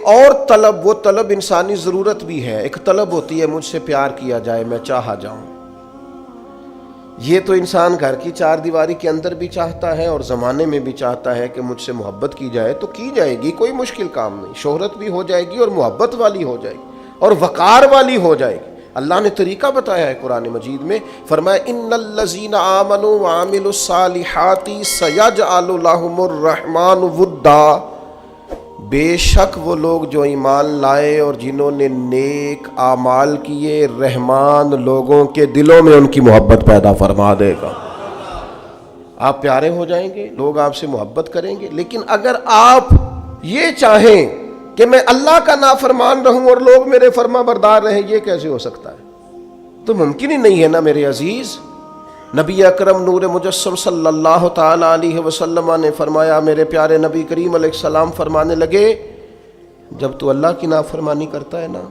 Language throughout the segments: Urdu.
اور طلب، وہ طلب انسانی ضرورت بھی ہے، ایک طلب ہوتی ہے مجھ سے پیار کیا جائے، میں چاہا جاؤں۔ یہ تو انسان گھر کی چار دیواری کے اندر بھی چاہتا ہے اور زمانے میں بھی چاہتا ہے کہ مجھ سے محبت کی جائے، تو کی جائے گی، کوئی مشکل کام نہیں، شہرت بھی ہو جائے گی اور محبت والی ہو جائے گی اور وقار والی ہو جائے گی۔ اللہ نے طریقہ بتایا ہے قرآن مجید میں، فرمایا ان الذین آمنوا وعملوا الصالحات سیجعل لهم الرحمن ودا، بے شک وہ لوگ جو ایمان لائے اور جنہوں نے نیک اعمال کیے، رحمان لوگوں کے دلوں میں ان کی محبت پیدا فرما دے گا۔ آپ پیارے ہو جائیں گے، لوگ آپ سے محبت کریں گے۔ لیکن اگر آپ یہ چاہیں کہ میں اللہ کا نافرمان رہوں اور لوگ میرے فرما بردار رہیں، یہ کیسے ہو سکتا ہے؟ تو ممکن ہی نہیں ہے نا میرے عزیز۔ نبی اکرم نور مجسم صلی اللہ تعالی علیہ وسلم نے فرمایا، میرے پیارے نبی کریم علیہ السلام فرمانے لگے، جب تو اللہ کی نافرمانی کرتا ہے نا،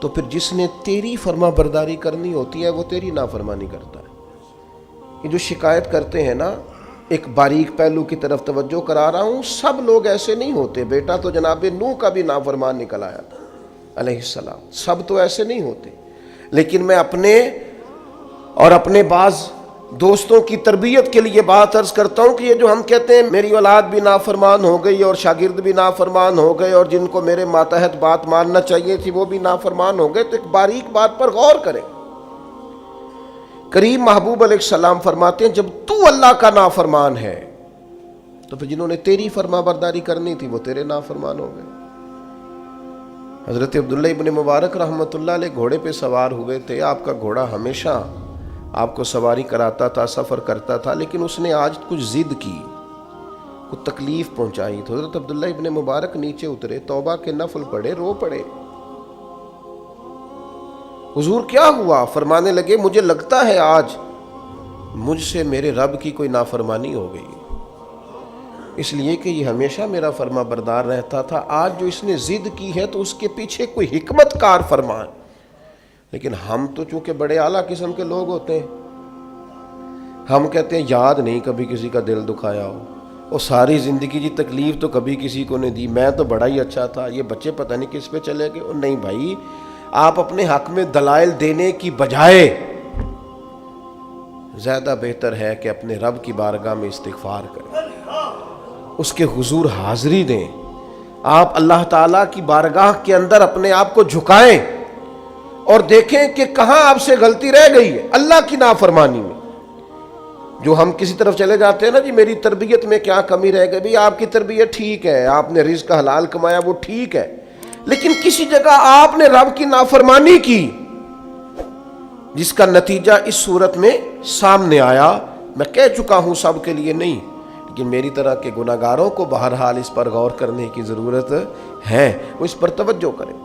تو پھر جس نے تیری فرما برداری کرنی ہوتی ہے وہ تیری نافرمانی کرتا ہے۔ یہ جو شکایت کرتے ہیں نا، ایک باریک پہلو کی طرف توجہ کرا رہا ہوں، سب لوگ ایسے نہیں ہوتے۔ بیٹا تو جناب نوح کا بھی نافرمان نکل آیا تھا علیہ السلام، سب تو ایسے نہیں ہوتے۔ لیکن میں اپنے اور اپنے بعض دوستوں کی تربیت کے لیے بات عرض کرتا ہوں کہ یہ جو ہم کہتے ہیں میری اولاد بھی نافرمان ہو گئی اور شاگرد بھی نافرمان ہو گئے اور جن کو میرے ماتحت بات ماننا چاہیے تھی وہ بھی نافرمان ہو گئے، تو ایک باریک بات پر غور کریں۔ کریم محبوب علیہ السلام فرماتے ہیں، جب تو اللہ کا نافرمان ہے تو پھر جنہوں نے تیری فرما برداری کرنی تھی وہ تیرے نافرمان ہو گئے۔ حضرت عبداللہ ابن مبارک رحمۃ اللہ علیہ گھوڑے پہ سوار ہوئے تھے، آپ کا گھوڑا ہمیشہ آپ کو سواری کراتا تھا، سفر کرتا تھا، لیکن اس نے آج کچھ ضد کی، کچھ تکلیف پہنچائی، تو حضرت عبداللہ ابن مبارک نیچے اترے، توبہ کے نفل پڑھے، رو پڑے۔ حضور کیا ہوا؟ فرمانے لگے، مجھے لگتا ہے آج مجھ سے میرے رب کی کوئی نافرمانی ہو گئی، اس لیے کہ یہ ہمیشہ میرا فرما بردار رہتا تھا، آج جو اس نے ضد کی ہے تو اس کے پیچھے کوئی حکمت کار فرمان۔ لیکن ہم تو چونکہ بڑے اعلیٰ قسم کے لوگ ہوتے ہیں، ہم کہتے ہیں یاد نہیں کبھی کسی کا دل دکھایا ہو، اور ساری زندگی کی تکلیف تو کبھی کسی کو نہیں دی، میں تو بڑا ہی اچھا تھا، یہ بچے پتہ نہیں کس پہ چلے گئے۔ اور نہیں بھائی، آپ اپنے حق میں دلائل دینے کی بجائے زیادہ بہتر ہے کہ اپنے رب کی بارگاہ میں استغفار کریں، اس کے حضور حاضری دیں، آپ اللہ تعالیٰ کی بارگاہ کے اندر اپنے آپ کو جھکائیں اور دیکھیں کہ کہاں آپ سے غلطی رہ گئی ہے اللہ کی نافرمانی میں۔ جو ہم کسی طرف چلے جاتے ہیں نا، جی میری تربیت میں کیا کمی رہ گئی، بھی آپ کی تربیت ٹھیک ہے، آپ نے رزق حلال کمایا وہ ٹھیک ہے، لیکن کسی جگہ آپ نے رب کی نافرمانی کی جس کا نتیجہ اس صورت میں سامنے آیا۔ میں کہہ چکا ہوں سب کے لیے نہیں، لیکن میری طرح کے گناہگاروں کو بہرحال اس پر غور کرنے کی ضرورت ہے، وہ اس پر توجہ کریں۔